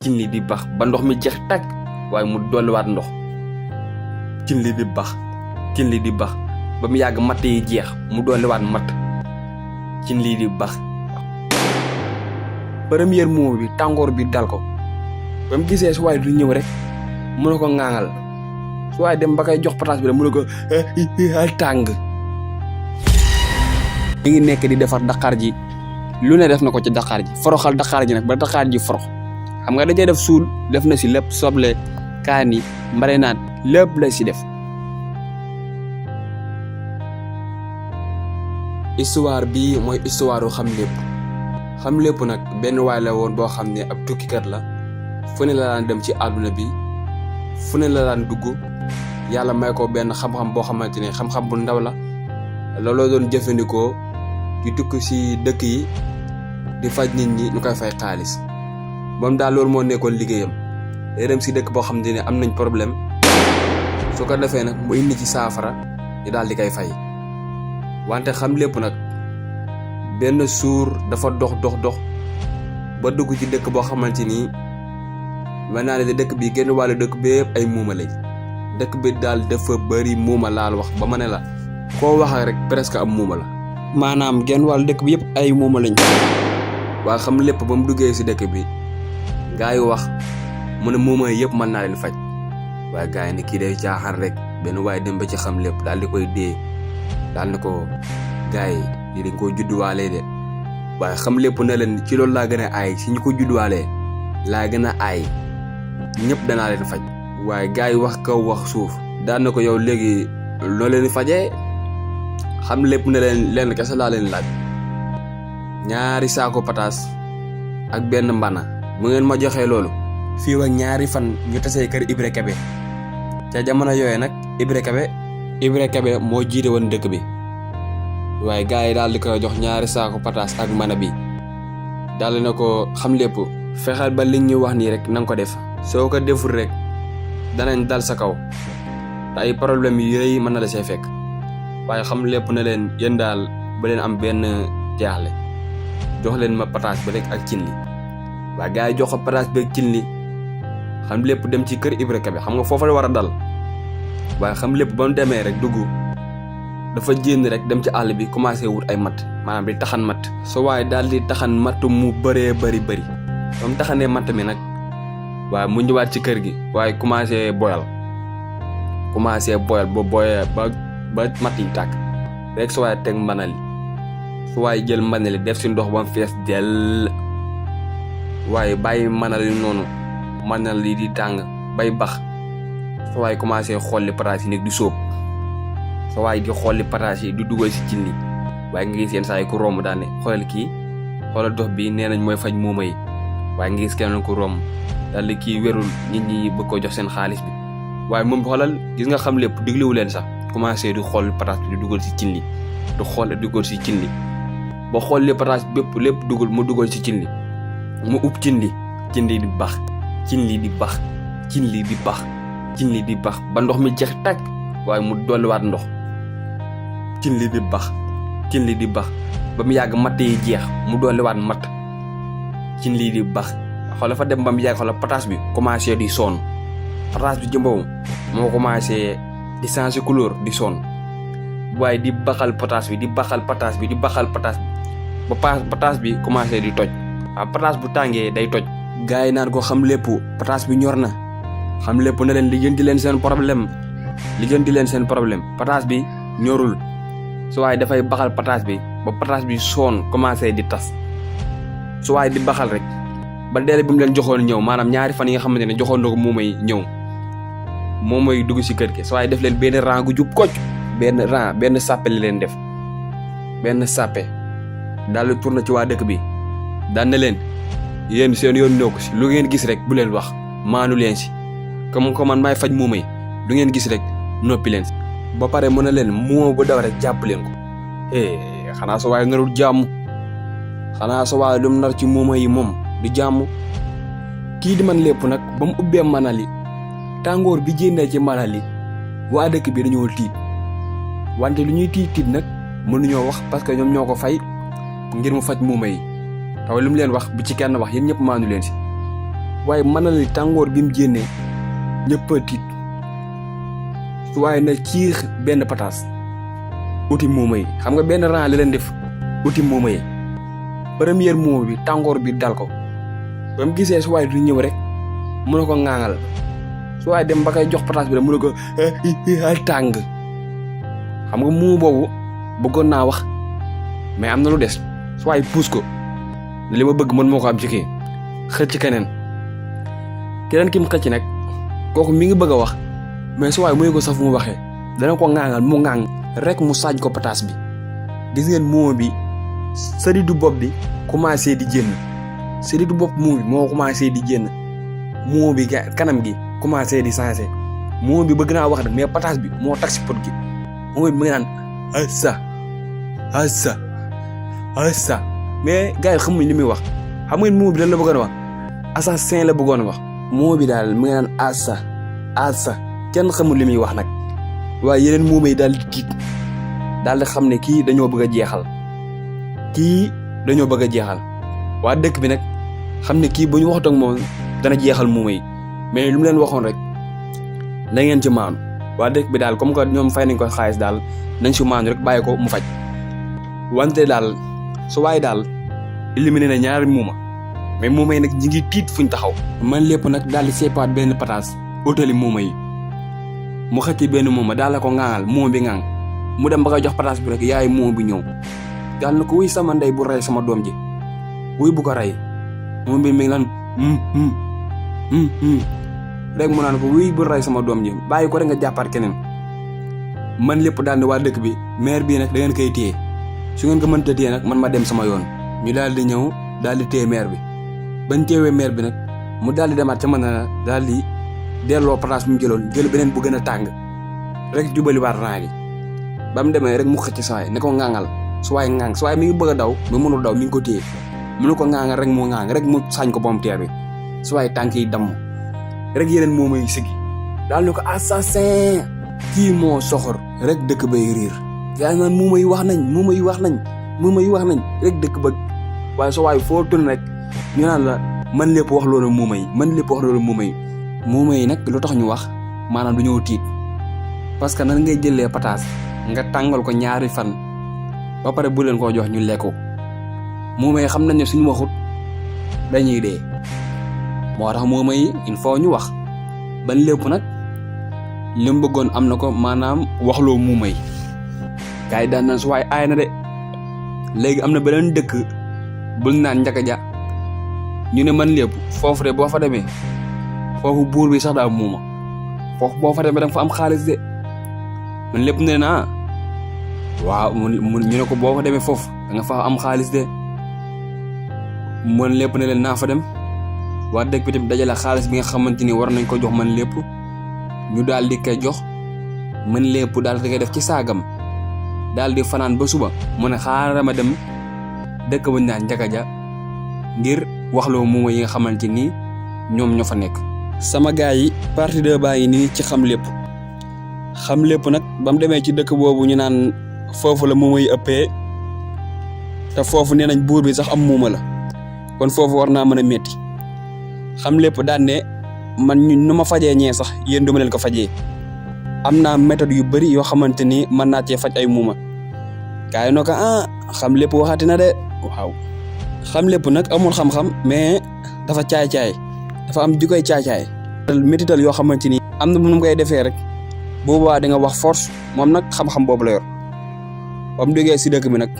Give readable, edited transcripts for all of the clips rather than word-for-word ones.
cin li di bax ba ndox mi jeex tàkk waaye mu dolliwaat ndox cin li di bax cin li di bax ba mu yàgg matt yi jeex mu dolliwaat matt cin li di bax. premier mot bi tàngoor bi dal ko ba mu gisee su waay du ñëw rek mu ne ko ŋaaŋal su waay dem ba koy jox pataas bi rek mu ne ko tàng. mi ngi nekk di defar daqaar ji lu ne def na ko ci daqaar ji foroxal daqaar ji nag ba daqaar ji forox xam nga dajee def suul def na si lépp soble kaani mbare naan lépp la si def. histoire bi mooy histoire u xam lépp nag benn waay la woon boo xam ne ab tukkikat la fu ne la daan dem ci àdduna bi fu ne la daan dugg yàlla may ko benn xam-xam boo xamante ne xam-xam bu ndaw la looloo doon jëfandikoo di tukki si dëkk yi di faj nit ñi ñu koy fay xaalis moom daal loolu moo nekkoon liggéeyam day dem si dëkk boo xamante ne am nañ problème su ko defee nag mu indi ci saafara ñu daal di koy fay wante xam lépp nag benn suur dafa dox ba dugg ci dëkk boo xamante ni mën naa ne dëkk bi genn wàllu dëkk bépp ay muuma lañ dëkk bi daal dafa bëri muuma laal wax ba ma ne la koo wax rek presque am muuma la maanaam genn wàllu dëkk bi yëpp ay muuma lañ. waa xam lépp ba mu duggee si dëkk bi gaa yi wax mu ne muuma yëpp mën naa leen faj waaye gaa yi ne kii day caaxaan rek benn waaye dem ba ci xam lépp daal di koy dee daal ne ko gaa yi di dañ koo judduwaalee de waaye xam lépp na leen ci loolu laa gën a aay si ñu ko judduwaalee laa gën a aay ñëpp danaa leen faj waaye gaa yi wax kaw wax suuf daan na ko yow léegi loo leen fajee xam lépp na leen lenn kese laa leen laaj 2 saako pataas ak benn mbana bu ngeen ma joxee loolu fii ak 2 fan ñu tasee kër Ibra Kebe ca jamono yooyu nag Ibra Kebe moo jiite woon dëkk bi waaye gaa yi daal di koy jox 2 saako pataas ak mbana bi daal na ko xam lépp fexeel ba li ñu wax nii rek na nga ko def soo ko deful rek danañ dal sa kaw te ay problème yu rëy mën na la see fekk waaye xam lépp na leen yéen daal ba leen am benn jaaxle jox leen ma pataas bi rek ak cin li waaye gaa yi jox ko pataas bi ak cin li xam lépp dem ci kër Ibra Kebe xam nga foofa la war a dal waaye xam lépp ba mu demee rek dugg dafa jénn rek dem ci àll bi commencé wut ay matt maanaam di taxan matt so waaye daal di taxan matt mu bëree bëri ba mu taxanee matt mi nag waaye mu ñëwaat ci kër gi waaye commencé boyal ba boyee ba matt yi tàkk rek su waaye teg mbanali su waaye jël mbanali def si ndox ba mu fees dell waaye bàyyi mbanali noonu mbanali di tàng bay bax su waaye commencé xolli pataas yi nag di sóob su waaye di xolli pataas yi di dugal si cin li waaye nga gis yenn saa yi ku romb daane xoolal kii xoolal dox bi nee nañ mooy faj muuma yi waaye nga gis kenn ku romb daal di kii wérul nit ñi bëgg ko jox seen xaalis bi waaye moom xoolal gis nga xam lépp diglewu leen sax commencé di xool pataas bi di dugal si cin li di xool dugal si cin li ba xolli pataas bépp lépp dugal mu dugal si cin li mu ub cin li di bax cin li di bax cin li di bax cin li di bax ba ndox mi jeex tàkk waaye mu dolliwaat ndox cin li di bax cin li di bax ba mu yàgg matt yi jeex mu dolliwaat matt cin li di bax xoolal fa dem ba mu yàgg xoolal pataas bi commencé di sonn pataas bi jëmbawum moo commencé di changer couleur di sonn waaye di baxal pataas bi di baxal pataas bi ba pataas bi commencé di toj waaw pataas bu tàngee day toj gars yi naan ko xam lépp pataas bi ñor na xam lépp na leen lijjanti leen seen problème pataas bi ñorul su waaye dafay baxal pataas bi ba pataas bi sonn commencé di tas su waaye di baxal rek ba deele bi mu leen joxoon ñëw maanaam 2 fan yi nga xamante ne joxoon na ko ñëw moom mooy dugg si kër gi su waaye def leen benn rang gu jub kocc benn sàppe li leen def benn sàppe daal di tourné ci waa dëkk bi daan na leen yéen seen yoon nekku si lu ngeen gis rek bu leen wax maanu leen si comme ko man maay faj muuma yi du ngeen gis rek noppi leen si ba pare mën na leen muuma bu daw rek jàpp leen ko xanaa sa waaye narul jàmm xanaa sa waaye lu mu nar ci muuma yi moom du jàmm kii di man lépp nag ba mu ubbee manali tàngoor bi jénnee ci manali waa dëkk bi dañoo tiit wante lu ñuy tiit nag mënuñoo wax parce que ñoom ñoo ko fay ngir mu faj muuma yi taw lu mu leen wax bu ci kenn wax yéen ñëpp maanu leen si waaye mën na li tàngoor bi mu génnee ñëpp a tiit waaye na ciix benn pataas uti muuma yi xam nga benn rang la leen def uti muuma yi première muuma bi tàngoor bi dal ko ba mu gisee su waay du ñëw rek mu ne ko ŋaaŋal su waay dem ba koy jox pataas bi rek mu ne ko tàng xam nga muuma boobu bëggoon naa wax mais am na lu des su waay puus ko li ma bëgg mën moo ko am ci kii xëcc keneen ki mu xëcc nag kooku mi ngi bëgg a wax mais su waay muy ko saf mu waxee dana ko ŋaaŋal mu ŋaaŋ rek mu saaj ko pataas bi gis ngeen muuma bi sëridu bopp bi commencé di génn sëridu bopp muuma bi moo commencé di génn muuma bi kanam gi commencé di changé muuma bi bëgg naa wax nag mais pataas bi moo tax si pot gi muuma bi mu ngi naan assa mais gars yi xamuñ li muy wax xam ngeen muuma bi lan la bëggoon wax assassin la bëggoon wax muuma bi daal mu ngi naan assa kenn xamul li muy wax nag waaye yeneen muuma yi daal di tiit daal di xam ne kii dañoo bëgg a jeexal waa dëkk bi nag xam ne kii bu ñu waxut ak moom dana jeexal muuma yi mais lu mu leen waxoon rek na ngeen ci maanu waa dëkk bi daal comme que ñoom fay nañ ko xaalis daal nañ si maanu rek bàyyi ko mu faj wante daal su waaye daal éliminé na ñaari muuma mais muuma yi nag ñi ngi tiit fuñ taxaw man lépp nag daal di seppaat benn pataas utali muuma yi mu xëcc benn muuma daal la ko ŋaangal muuma bi ŋaang mu dem ba koy jox pataas bi rek yaay muuma bi ñëw daal na ko wuy sama ndey bu rey sama doom ji wuy bu ko rey muuma bi mi ngi naan rek mu naan ko wuy bu rey sama doom ji bàyyi ko rek nga jàppaat keneen man lépp daal ne waa dëkk bi maire bii nag da ngeen koy téye su ngeen ko mënta téye nag man ma dem sama yoon ñu daal di ñëw daal di téye maire bi bañ téewee maire bi nag mu daal di demaat ca mën na daal di delloo place bi mu jël beneen bu gën a tàng rek jubali waat rang gi ba mu demee rek mu xëcc sawaay ne ko ŋaangal suwaay mi ngi bëgg a daw mais mënul daw mi ngi ko téye mënu ko ŋaangal rek mu ŋaang rek mu sañ ko pomme terre bi suwaay tànk yi damm rek yeneen moom yi sigi daal ne ko assassin kii moo soxor rek dëkk bay riir yaa naan muuma yi wax nañ rek dëkk ba waaye suwaay foo tun rek ñu naan la man lépp wax loolu muuma yi muuma yi nag lu tax ñu wax maanaam du ñëw tiit parce que nan ngay jëlee pataas nga tàngal ko ñaari fan ba pare bu leen koo jox ñu lekku muuma yi xam nañ ne suñu waxut dañuy dee moo tax muuma yi il faut ñu wax ban lépp nag li mu bëggoon am na ko maanaam waxloo muuma yi gars yi daan naan su waay aay na de léegi am na beneen dëkk bul naan njaka ja ñu ne man lépp foofu de boo fa demee foofu buur bi sax daa muuma foofu boo fa demee da nga fa am xaalis de man lépp ne naa waaw ñu ne ko boo fa demee foofu da nga fa am xaalis de man lépp ne leen naa fa dem waa dëkk bi tamit dajale xaalis bi nga xamante ni war nañ ko jox man lépp ñu daal di koy jox man lépp daal di koy def ci saagam daal di fanaan ba suba mu ne xaaral ma dem dëkk bañ naan njaka ja ngir waxloo muuma yi nga xamante ni ñoom ñoo fa nekk. sama gars yi partie 2 baa ngi nii ci xam lépp nag ba mu demee ci dëkk boobu ñu naan foofu la muuma yi ëppee te foofu nee nañ buur bi sax am muuma la kon foofu war naa mën a metti xam lépp daan ne man ñu nu ma fajee ñee sax yéen duma leen ko fajee am naa méthode yu bëri yoo xamante ni mën naa cee faj ay muuma gars yi noo ko xam lépp waxaati na de waaw xam lépp nag amul xam-xam mais dafa caay-caay dafa am jikoy caay-caay métital yoo xamante ni am na nu mu koy defee rek boobaa di nga wax force moom nag xam-xam boobu la yor ba mu jógee si dëkk bi nag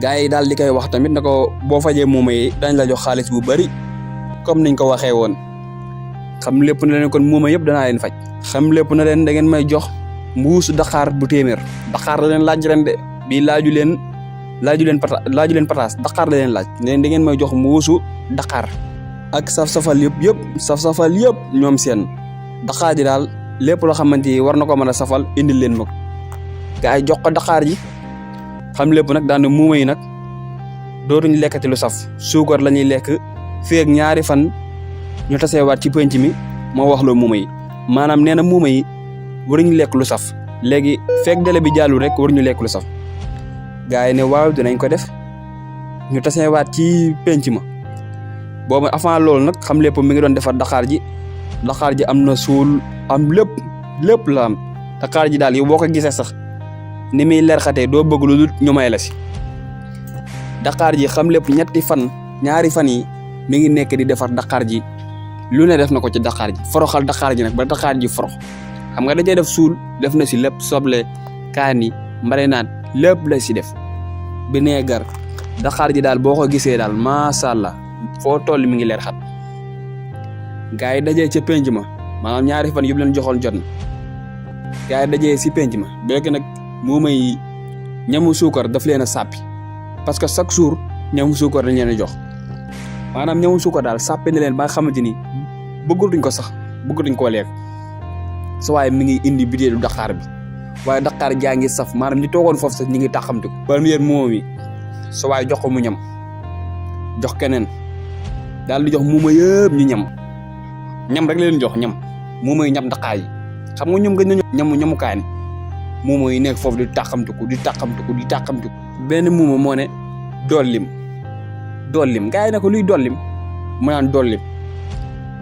gars yi daal di koy wax tamit na ko boo fajee muuma yi dañ la jox xaalis bu bëri comme niñ ko waxee woon xam lépp na leen kon muuma yëpp danaa leen faj xam lépp na leen da ngeen may jox mbuusu daqaar bu téeméer daqaar la leen laaj ren de bii laaju leen pataas daqaar la leen laaj ne da ngeen may jox mbuusu daqaar ak saf-safal yëpp ñoom seen daqaar ji daal lépp loo xamante ni war na ko mën a safal indil leen ma ko gars yi jox ko daqaar ji xam lépp nag daan na muuma yi nag dootuñu lekkati lu saf suukar la ñuy lekk feeg ñaari fan ñu taseewaat ci penc mi moo wax loo muuma yi maanaam nee na muuma yi waruñu lekk lu saf léegi feeg délai bi jàllul rek waruñu lekk lu saf gars yi ne waaw dinañ ko def ñu taseewaat ci penc ma boobu avant loolu nag xam lépp mi ngi doon defar Dakar ji am na suul am lépp la am Dakar ji daal yow boo ko gisee sax ni muy leer xatee doo bëgg lu dul ñu may la si Dakar ji xam lépp ñaari fan yi mi ngi nekk di defar Dakar ji lu ne def na ko ci Dakar ji foroxal Dakar ji nag ba Dakar ji forox xam nga dajee def suul def na si lépp soble kaani marinade lépp la si def vinaigre Dakar ji daal boo ko gisee daal macha allah foo toll mi ngi leer xat gars yi dajee ca penc ma maanaam ñaari fan yu leen joxoon jot na gars yi dajee si penc ma béykat nag moo may ñamu suukar daf leen a sàppi parce que chaque jour ñamu suukar dañ leen a jox maanaam ñamu suukar daal sàppi na leen ba nga xamante ni bëggatuñ ko sax bëggatuñ koo lekk sa waaye mi ngi indi bideelu Dakar bi waaye Dakar jaa ngi saf maanaam ñi toogoon foofu sax ñi ngi taxamte ko première moom yi sa waaye jox ko mu ñam jox keneen daal di jox muuma yëpp ñu ñam rek leen jox ñam muuma yi ñam Dakar yi xam nga ñoom gën na ñamu kaani muuma yi nekk foofu di taxamtiku benn muuma moo ne dollim gars yi ne ko luy dollim mu naan dollim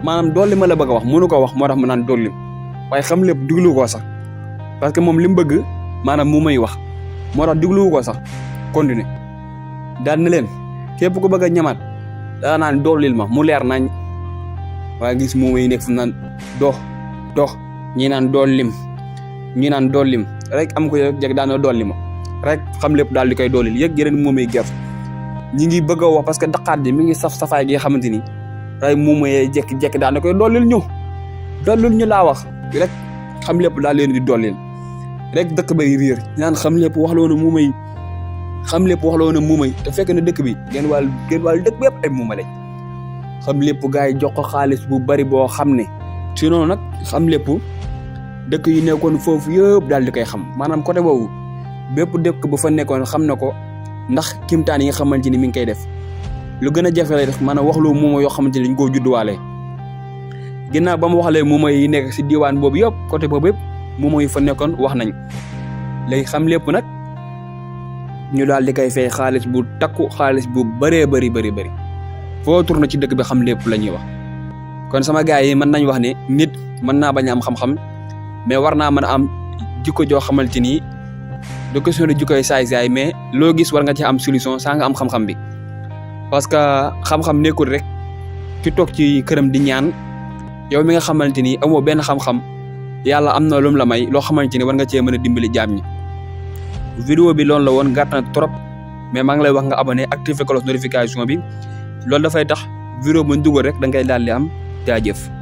maanaam dolli ma la bëgg a wax mënu ko wax moo tax mu naan dollim waaye xam lépp diglu ko sax parce que moom li mu bëgg maanaam muuma yi wax moo tax diglu ko sax continuer daal na leen képp ku bëgg a ñamaat daa naan dollil ma mu leer nañ waaye gis muuma yi nekk fu naan dox ñi naan dollim rek am ko jeg daana dolli ma rek xam lépp daal di koy dollil yëg yeneen muuma yi gerte ñi ngi bëgg a wax parce que Dakar ji mi ngi safaay gi nga xamante ni rek muuma yee jekki daana koy dollil ñu laa wax rek xam lépp daal leen di dollil rek dëkk bay riir ñaan xam lépp wax loo na muuma yi te fekk na dëkk bi genn wàll dëkk bi yëpp ay muuma lañ xam lépp gars yi jox ko xaalis bu bari boo xam ne sinon nag xam lépp dëkk yi nekkoon foofu yëpp daal di koy xam maanaam côté boobu bépp dëkk bu fa nekkoon xam na ko ndax kimtaan yi nga xamante ni mi ngi koy def lu gën a jafe lay def maanaam wax loo muuma yoo xamante ni dañ koo judduwaale ginnaaw ba mu waxalee muuma yi nekk si diwaan boobu yëpp côté boobu yëpp muuma yi fa nekkoon wax nañ léegi xam lépp nag ñu daal di koy fay xaalis bu takku xaalis bu bëree bëri foo tourné ci dëkk bi xam lépp la ñuy wax kon sama gars yi mën nañ wax ne nit mën naa bañ a am xam-xam mais war naa mën a am jikko joo xamante ni du question de jikkoy saay mais loo gis war nga ci am solution saa nga am xam-xam bi parce que xam-xam nekkul rek ki toog ci këram di ñaan yow mi nga xamante ni amoo benn xam-xam yàlla am na lum la may loo xamante ni war nga cee mën a dimbali jaam ñi. vidéo bi loolu la woon gàtt na trop mais maa ngi lay wax nga abonné activé cloche notification bi loolu dafay tax vidéo bu ñu dugal rek da ngay daal di am jaajëf.